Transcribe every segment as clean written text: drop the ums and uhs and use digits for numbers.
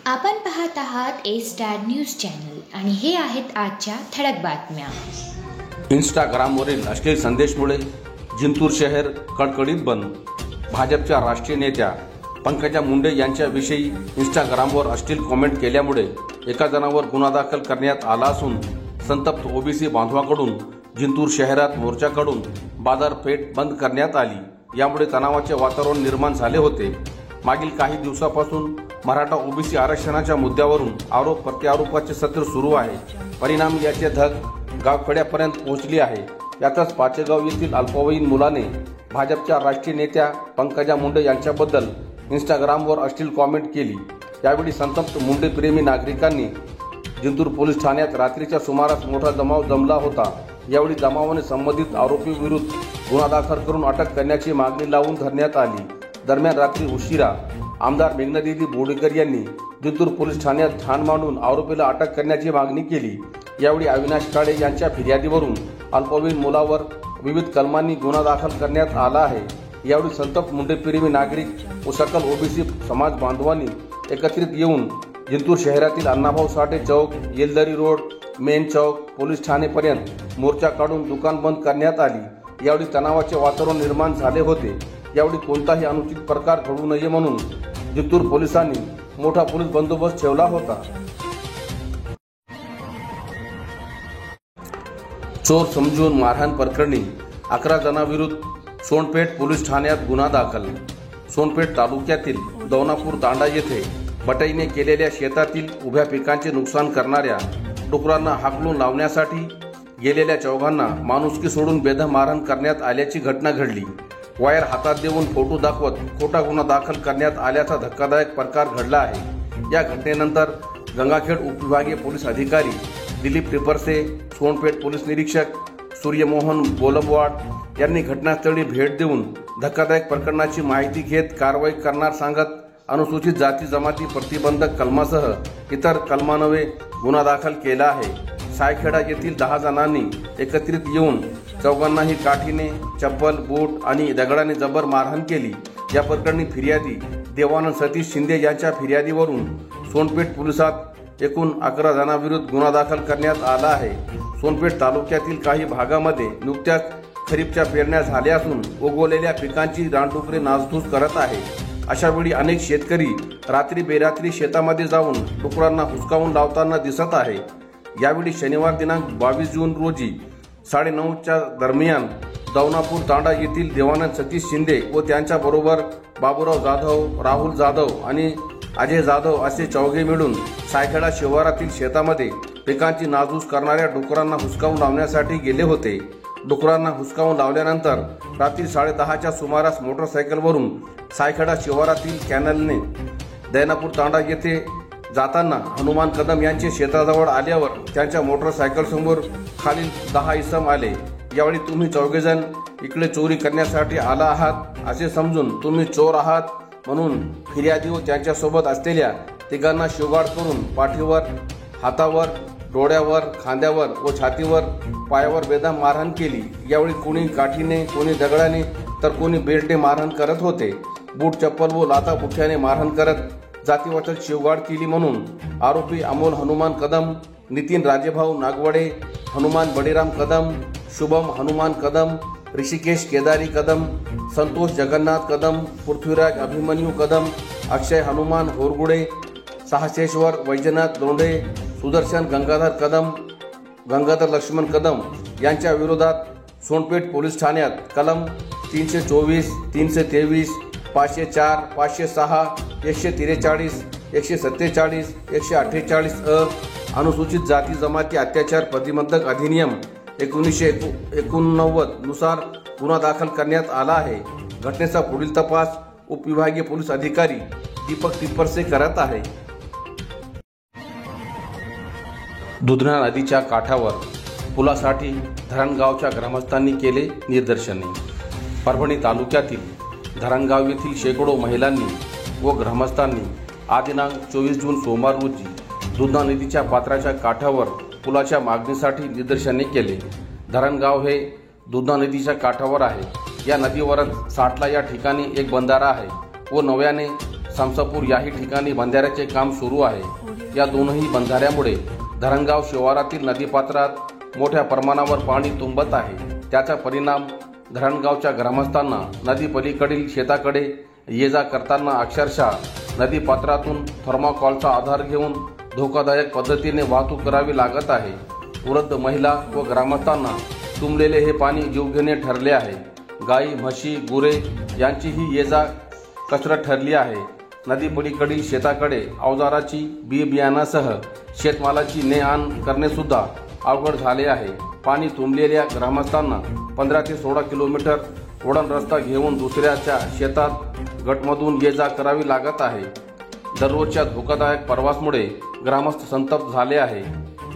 आपण पाहत आहात ए स्टार न्यूज चॅनल आणि हे आहेत आजच्या ठळक बातम्या. इंस्टाग्रामवरील अश्लील संदेशमुळे जिंतूर शहर कडकडीत बंद. भाजपच्या राष्ट्रीय नेत्या पंकजा मुंडे यांच्याविषयी इंस्टाग्रामवर अश्लील कॉमेंट केल्यामुळे एका जणावर गुन्हा दाखल करण्यात आला असून संतप्त ओबीसी बांधवांकडून जिंतूर शहरात मोर्चाकडून बाजारपेठ बंद करण्यात आली. यामुळे तणावाचे वातावरण निर्माण झाले होते. मागील काही दिवसापासून मराठा ओबीसी आरक्षणाच्या मुद्द्यावरून आरोप प्रत्यारोपाचे सत्र सुरू आहे. परिणामी याचे धग गावखेड्यापर्यंत पोहोचली आहे. यातच पाचेगाव येथील अल्पवयीन मुलाने भाजपच्या राष्ट्रीय नेत्या पंकजा मुंडे यांच्याबद्दल इंस्टाग्रामवर अश्लील कॉमेंट केली. यावेळी संतप्त मुंडे प्रेमी नागरिकांनी जिंतूर पोलीस ठाण्यात रात्रीच्या सुमारास मोठा जमाव जमला होता. यावेळी जमावाने संबंधित आरोपी विरुद्ध गुन्हा दाखल करून अटक करण्याची मागणी लावून धरण्यात आली. दरम्यान रात्री उशिरा आमदार मेघनादिदी बोडेकर यांनी जिंतूर पोलीस ठाण्यात ठाण मांडून आरोपीला अटक करण्याची मागणी केली. यावेळी अविनाश काळे यांच्या फिर्यादीवरून अल्पवयीन मुलावर विविध कलमांनी गुन्हा दाखल करण्यात आला आहे. यावेळी संतप्त मुंडे प्रेमी नागरिक व सकल ओबीसी समाज बांधवांनी एकत्रित येऊन जिंतूर शहरातील अण्णाभाऊ साठे चौक, येलदरी रोड, मेन चौक, पोलीस ठाणेपर्यंत मोर्चा काढून दुकान बंद करण्यात आली. यावेळी तणावाचे वातावरण निर्माण झाले होते. यावेळी कोणताही अनुचित प्रकार घडू नये म्हणून जिंतूर पोलिसांनी मोठा पोलीस बंदोबस्त ठेवला होता. चोर समजून मारहाण प्रकरणी 11 जणांविरुद्ध सोनपेठ पोलीस ठाण्यात गुन्हा दाखल. सोनपेठ तालुक्यातील दौनापूर तांडा येथे बटाईने केलेल्या शेतातील उभ्या पिकांचे नुकसान करणाऱ्या डुकरांना हाकलून लावण्यासाठी गेलेल्या चौघांना माणुसकी सोडून बेदम मारहाण करण्यात आल्याची घटना घडली. वायर हातात देऊन फोटो दाखवत खोटा गुन्हा दाखल करण्यात आल्याचा धक्कादायक प्रकार घडला आहे. या घटनेनंतर गंगाखेड उपविभागीय पोलीस अधिकारी दिलीप टिपरसे, सोनपेठ पोलीस निरीक्षक सूर्यमोहन गोलबवाड यांनी घटनास्थळी भेट देऊन धक्कादायक प्रकरणाची माहिती घेत कारवाई करणार सांगत अनुसूचित जाती जमाती प्रतिबंधक कलमासह इतर कलमान्वये गुन्हा दाखल केला आहे. सायखेडा येथील 10 जणांनी एकत्रित येऊन चौघांनाही काठीने, चप्पल, बूट आणि दगडाने जबर मारहाण केली. या प्रकरणी फिर्यादी देवानंद सतीश शिंदे यांच्या फिर्यादीवरून सोनपेठ पोलिसात एकूण 11 जणांविरुद्ध गुन्हा दाखल करण्यात आला आहे. सोनपेठ तालुक्यातील काही भागामध्ये नुकत्याच खरीपच्या पेरण्या झाल्या असून उगवलेल्या पिकांची रानडुकरे नासधूस करत आहे. अशा वेळी अनेक शेतकरी रात्री बेरात्री शेतामध्ये जाऊन डुकरांना हुसकावून लावताना दिसत आहे. यावेळी शनिवार दिनांक 22 जून रोजी 9:30च्या दरम्यान दौनापूर तांडा येथील देवानंद सतीश शिंदे व त्यांच्याबरोबर बाबूराव जाधव, राहुल जाधव आणि अजय जाधव असे चौघे मिळून सायखेडा शिवारातील शेतामध्ये पिकांची नासधूस करणाऱ्या डुकरांना हुसकावून लावण्यासाठी गेले होते. डुकरांना हुसकावून लावल्यानंतर रात्री 10:30च्या सुमारास मोटरसायकलवरून सायखेडा शिवारातील कॅनलने दैनापूर तांडा येथे जाताना हनुमान कदम यांचे शेताजवळ आल्यावर त्यांच्या मोटरसायकलसमोर खालील 10 इसम आले. यावेळी तुम्ही चौघेजण इकडे चोरी करण्यासाठी आला आहात असे समजून तुम्ही चोर आहात म्हणून फिर्यादी व त्यांच्यासोबत असलेल्या तिघांना शिवगाड करून पाठीवर, हातावर, डोळ्यावर, खांद्यावर व छातीवर, पायावर बेदम मारहाण केली. यावेळी कोणी काठीने, कोणी दगडाने तर कोणी बेल्टने मारहाण करत होते. बूट, चप्पल व लाथा बुठ्याने मारहाण करत जातीवाचक शिवगाड केली म्हणून आरोपी अमोल हनुमान कदम, नितीन राजेभाऊ नागवडे, हनुमान बडीराम कदम, शुभम हनुमान कदम, ऋषिकेश केदारी कदम, संतोष जगन्नाथ कदम, पृथ्वीराज अभिमन्यू कदम, अक्षय हनुमान होरगुडे, सहसेश्वर वैजनाथ लोंढे, सुदर्शन गंगाधर कदम, गंगाधर लक्ष्मण कदम यांच्या विरोधात सोनपेठ पोलीस ठाण्यात कलम 324, 323, 504, 506, 143, 147, 148 अनुसूचित जाती जमाती अत्याचार प्रतिबंधक अधिनियम 1989 नुसार गुन्हा दाखल करण्यात आला आहे. घटनेचा पुढील तपास उपविभागीय पोलीस अधिकारी दीपक टिपरसे करत आहे. दुधना नदीच्या काठावर पुलासाठी धरणगावच्या ग्रामस्थांनी केले निदर्शने. परभणी तालुक्यातील धरणगाव येथील शेकडो महिलांनी व ग्रामस्थांनी आज दिनांक 24 जून सोमवार रोजी दुधना नदीच्या पात्राच्या काठावर पुलाच्या मागणीसाठी निदर्शने केले. धरणगाव हे दुधना नदीच्या काठावर आहे. या नदीवरच साठला या ठिकाणी एक बंधारा आहे व नव्याने समसापूर याही ठिकाणी बंधाऱ्याचे काम सुरू आहे. या दोनही बंधाऱ्यामुळे धरणगाव शिवारातील नदीपात्रात मोठ्या प्रमाणावर पाणी तुंबत आहे. त्याचा परिणाम धरणगावच्या ग्रामस्थांना नदी पलीकडील शेताकडे ये जा करताना अक्षरशः नदीपात्रातून थर्माकॉलचा आधार घेऊन धोकादायक पद्धतीने वाहतूक करावी लागत आहे. वृद्ध महिला व ग्रामस्थांना तुंबलेले हे पाणी जीवघेणे ठरले आहे. गाई, म्हशी, गुरे यांचीही ये जा कसरत ठरली आहे. नदी पलीकडील शेताकडे अवजाराची, बी बियाणासह शेतमालाची ने आण करणे सुद्धा अवघड झाले आहे. पाणी तुंबलेल्या ग्रामस्थांना 15 ते 16 किलोमीटर ओढण रस्ता घेऊन दुसऱ्याच्या शेतात गटमधून ये जा करावी लागत आहे. दररोजच्या धोकादायक प्रवासामुळे ग्रामस्थ संतप्त झाले आहे.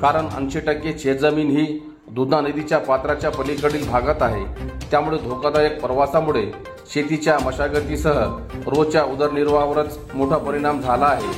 कारण 80% शेतजमीन ही दुधना नदीच्या पात्राच्या पलीकडील भागात आहे. त्यामुळे धोकादायक प्रवासामुळे शेतीच्या मशागतीसह रोजच्या उदरनिर्वाहावरच मोठा परिणाम झाला आहे.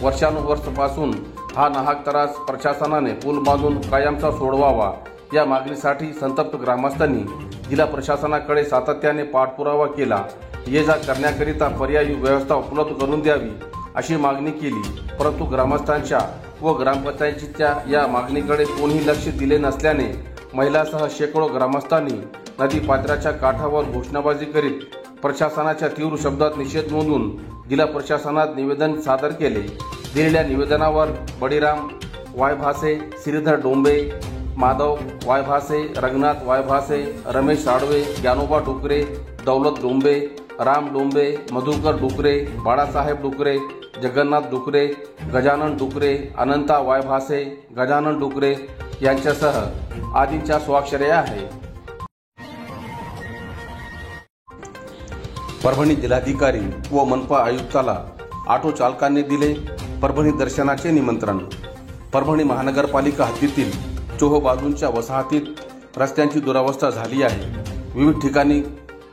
वर्षानुवर्षापासून हा नाहक त्रास प्रशासनाने पूल बांधून कायमचा सोडवावा या मागणीसाठी संतप्त ग्रामस्थांनी जिल्हा प्रशासनाकडे सातत्याने पाठपुरावा केला. ये जा करण्याकरिता पर्यायी व्यवस्था उपलब्ध करून द्यावी अशी मागणी केली. परंतु ग्रामस्थांच्या व ग्रामपंचायतीच्या या मागणीकडे कोणीही लक्ष दिले नसल्याने महिलांसह शेकडो ग्रामस्थांनी नदीपात्राच्या काठावर घोषणाबाजी करीत प्रशासनाच्या तीव्र शब्दात निषेध नोंदवून जिल्हा प्रशासनात निवेदन सादर केले. दिलेल्या निवेदनावर बळीराम वायभासे, श्रीधर डोंबे, माधव वायभासे, रंगनाथ वायभासे, रमेश साळवे, ज्ञानोबा डुकरे, दौलत डोंबे, राम डोंबे, मधुकर डुकरे, बाळासाहेब डुकरे, जगन्नाथ डुकरे, गजानन डुकरे, अनंता वायभासे, गजानन डुकरे यांच्यासह आदींच्या स्वाक्षऱ्या आहे. परभणी जिल्हाधिकारी व मनपा आयुक्ताला ऑटो चालकांनी दिले परभणी दर्शनाचे निमंत्रण. परभणी महानगरपालिका हद्दीतील चोह बाजूंच्या वसाहतीत रस्त्यांची दुरावस्था झाली आहे. विविध ठिकाणी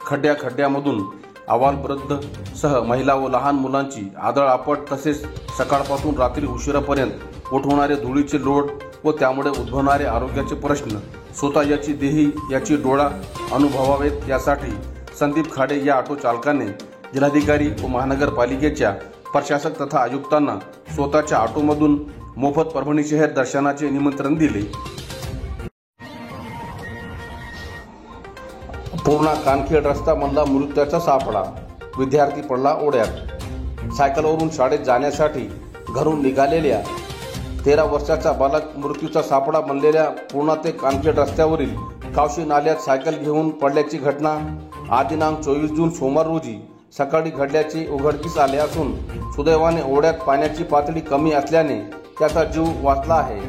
खड्ड्यामधून अबालवृद्ध सह महिला व लहान मुलांची आदळआपट तसेच सकाळपासून रात्री उशिरापर्यंत उठवणारे धुळीचे लोट व त्यामुळे उद्भवणारे आरोग्याचे प्रश्न स्वतः याची देही याची डोळा अनुभवावेत यासाठी संदीप खाडे या ऑटो चालकाने जिल्हाधिकारी व महानगरपालिकेच्या प्रशासक तथा आयुक्तांना स्वतःच्या ऑटोमधून मोफत परभणी शहर दर्शनाचे निमंत्रण दिले. पूर्णा कानखेड रस्ता मधला मृत्यूचा सापडा, विद्यार्थी पडला ओढ्यात. सायकलवरून शाळेत जाण्यासाठी घरून निघालेल्या 13 वर्षाचा बालक मृत्यूचा सापडा बनलेल्या पूर्णा ते कानखेड रस्त्यावरील कावशी नाल्यात सायकल घेऊन पडल्याची घटना दिनांक 24 जून सोमवार रोजी सकाळी घडल्याचे उघडकीस आले असून सुदैवाने ओढ्यात पाण्याची पातळी कमी असल्याने त्याचा जीव वाचला आहे.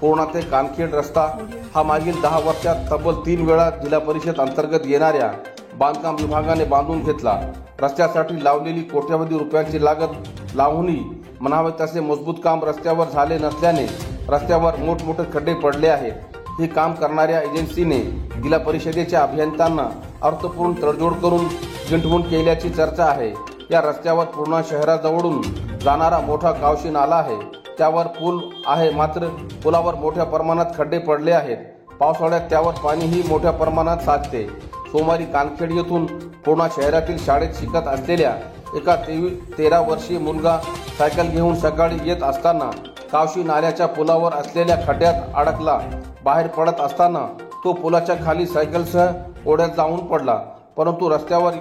पूर्णा ते कानखेड रस्ता हा मागील 10 वर्षात तब्बल 3 वेळा जिल्हा परिषद अंतर्गत येणाऱ्या बांधकाम विभागाने बांधून घेतला. रस्त्यासाठी लावलेली कोट्यवधी रुपयांची लागत लावूनही म्हणावे तसे मजबूत काम रस्त्यावर झाले नसल्याने रस्त्यावर मोठमोठे खड्डे पडले आहेत. हे काम करणाऱ्या एजन्सीने जिल्हा परिषदेच्या अभियंत्यांना अर्थपूर्ण तडजोड करून जिंकवून केल्याची चर्चा आहे. या रस्त्यावर पूर्णा शहराजवळून जाणारा मोठा कावशी नाला आहे. त्यावर पूल आहे, मात्र पुलावर मोठ्या प्रमाणात खड्डे पडले आहेत. पावसाळ्यात त्यावर पाणीही मोठ्या प्रमाणात साचते. सोमवारी कानखेड येथून पूर्णा शहरातील शाळेत शिकत असलेल्या एका 13 वर्षीय मुलगा सायकल घेऊन सकाळी येत असताना कावशी नाल्याच्या पुलावर असलेल्या खड्ड्यात अडकला. बाहेर पडत असताना तो पुलाच्या खाली सायकलसह ओढ्यात जाऊन पडला. परंतु रस्त्यावर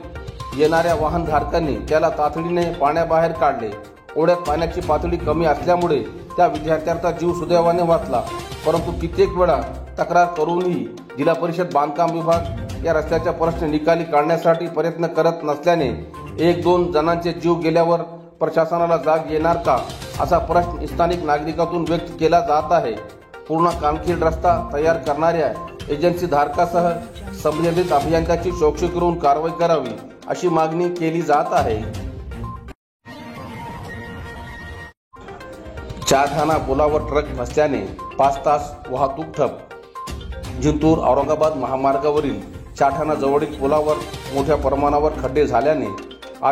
येणाऱ्या वाहनधारकांनी त्याला तातडीने पाण्याबाहेर काढले. ओढ्यात पाण्याची पातळी कमी असल्यामुळे त्या विद्यार्थ्याचा जीव सुदैवाने वाचला. परंतु कित्येक वेळा तक्रार करूनही जिल्हा परिषद बांधकाम विभाग या रस्त्याचा प्रश्न निकाली काढण्यासाठी प्रयत्न करत नसल्याने 1-2 जणांचे जीव गेल्यावर प्रशासनाला जाग येणार का, असा प्रश्न स्थानिक नागरिकातून व्यक्त केला जात आहे. पूर्णा कानखेड रस्ता तयार करणाऱ्या एजन्सी धारकासह संबंधित अभियंत्याची चौकशी करून कारवाई करावी अशी मागणी केली जात आहे. चारठाणा पुलावर ट्रक फसल्याने 5 तास वाहतूक ठप. जिंतूर औरंगाबाद महामार्गावरील चारठाणा जवळील पुलावर मोठ्या प्रमाणावर खड्डे झाल्याने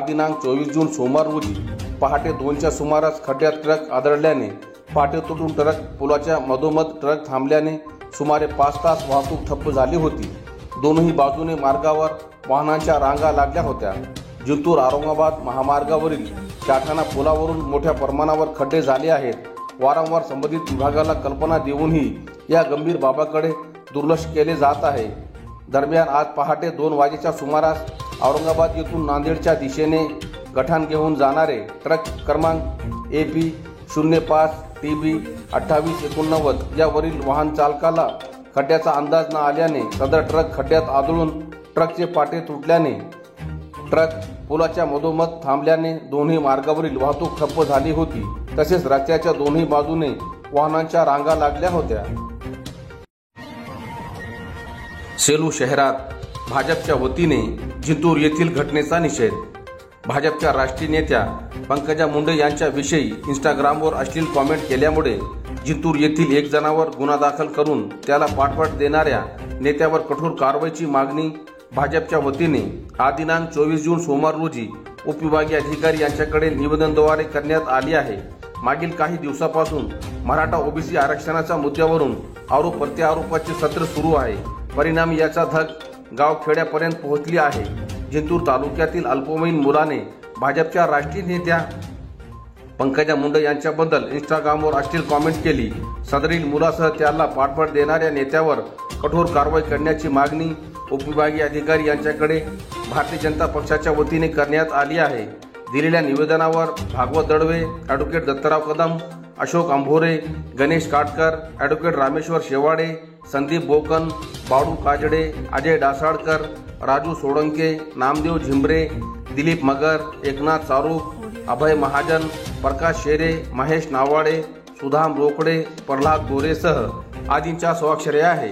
दिनांक 24 जून सोमवार रोजी पहाटे 2च्या सुमारास खड्ड्यात ट्रक आदळल्याने पाट्यातून ट्रक पुलाच्या मधोमध ट्रक थांबल्याने सुमारे 5 तास वाहतूक ठप्प झाली होती. दोनही बाजूने मार्गावर वाहनांच्या रांगा लागल्या होत्या. जिंतूर औरंगाबाद महामार्गावरील चाठाणा पुलावरून मोठ्या प्रमाणावर खड्डे झाले आहेत. वारंवार संबंधित विभागाला कल्पना देऊनही या गंभीर बाबाकडे दुर्लक्ष केले जात आहे. दरम्यान आज पहाटे 2 वाजेच्या सुमारास औरंगाबाद येथून नांदेडच्या दिशेने गठाण घेऊन जाणारे ट्रक क्रमांक AP 05 TB 2889 यावरील वाहन चालकाला खड्ड्याचा अंदाज न आल्याने सदर ट्रक खड्ड्यात आदळून ट्रकचे पाटे तुटल्याने ट्रक पुलाच्या मधोमध थांबल्याने दोन्ही मार्गावरील वाहतूक ठप्प झाली होती. तसेच रस्त्याच्या दोन्ही बाजूने वाहनांच्या रांगा लागल्या होत्या. सेलू शहरात भाजपच्या वतीने जिंतूर येथील घटनेचा निषेध. भाजपच्या राष्ट्रीय नेत्या पंकजा मुंडे यांच्याविषयी इंस्टाग्रामवर अश्लील कॉमेंट केल्यामुळे जिंतूर येथील एक जणावर गुन्हा दाखल करून त्याला पाठबळ देणाऱ्या नेत्यावर कठोर कारवाईची मागणी भाजपच्या वतीने आज दिनांक 24 जून सोमवार रोजी उपविभागीय अधिकारी यांच्याकडे निवेदनाद्वारे करण्यात आली आहे. मागील काही दिवसापासून मराठा OBC आरक्षणाच्या मुद्द्यावरून आरोप प्रत्यारोपाचे सत्र सुरू आहे. परिणामी याचा धग गावखेड्यापर्यंत पोहोचली आहे. जिंतूर तालुक्यातील अल्पवयीन मुलाने भाजपच्या राष्ट्रीय नेत्या पंकजा मुंडे यांच्याबद्दल इंस्टाग्रामवर अश्लील कॉमेंट केली. सदरील मुलासह त्याला पाठबळ देणाऱ्या नेत्यावर कठोर कारवाई करण्याची मागणी उपविभागीय अधिकारी यांच्याकडे भारतीय जनता पक्षाच्या वतीने करण्यात आली आहे. दिलेल्या निवेदनावर भागवत दळवे, ॲडव्होकेट दत्तराव कदम, अशोक अंभोरे, गणेश काटकर, ॲडव्होकेट रामेश्वर शेवाडे, संदीप बोकन, बाळू काजडे, अजय डासाळकर, राजू सोळंके, नामदेव झिंबरे, दिलीप मगर, एकनाथ चारूक, अभय महाजन, प्रकाश शेरे, महेश नावाडे, सुधाम रोकडे, प्रल्हाद गोरेसह आदींच्या स्वाक्षऱ्या आहे.